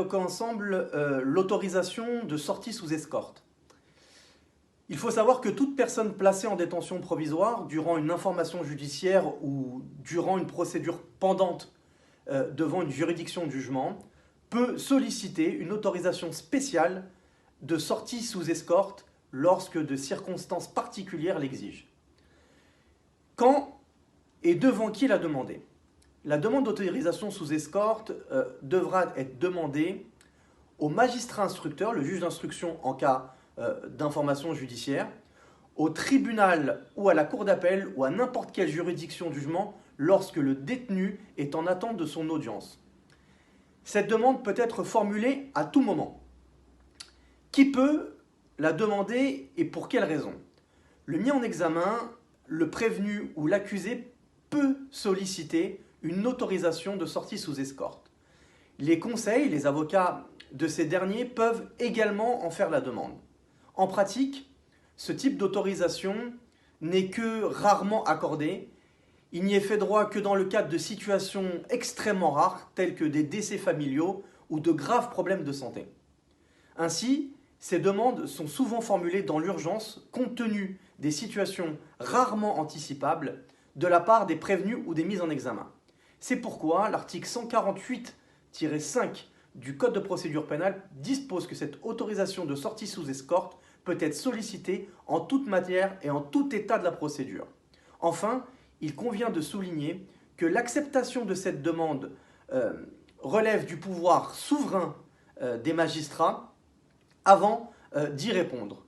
évoquer ensemble l'autorisation de sortie sous escorte. Il faut savoir que toute personne placée en détention provisoire durant une information judiciaire ou durant une procédure pendante devant une juridiction de jugement peut solliciter une autorisation spéciale de sortie sous escorte lorsque de circonstances particulières l'exigent. Quand et devant qui la demander? La demande d'autorisation sous escorte devra être demandée au magistrat instructeur, le juge d'instruction en cas d'information judiciaire, au tribunal ou à la cour d'appel ou à n'importe quelle juridiction de jugement lorsque le détenu est en attente de son audience. Cette demande peut être formulée à tout moment. Qui peut la demander et pour quelle raison? Le mis en examen, le prévenu ou l'accusé peut solliciter une autorisation de sortie sous escorte. Les conseils, les avocats de ces derniers peuvent également en faire la demande. En pratique, ce type d'autorisation n'est que rarement accordé. Il n'y est fait droit que dans le cadre de situations extrêmement rares, telles que des décès familiaux ou de graves problèmes de santé. Ainsi, ces demandes sont souvent formulées dans l'urgence, compte tenu des situations rarement anticipables de la part des prévenus ou des mis en examen. C'est pourquoi l'article 148-5 du Code de procédure pénale dispose que cette autorisation de sortie sous escorte peut être sollicitée en toute matière et en tout état de la procédure. Enfin, il convient de souligner que l'acceptation de cette demande relève du pouvoir souverain des magistrats avant d'y répondre.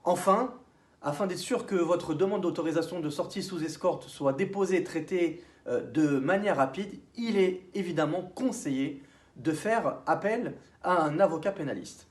Enfin, afin d'être sûr que votre demande d'autorisation de sortie sous escorte soit déposée et traitée de manière rapide, il est évidemment conseillé de faire appel à un avocat pénaliste.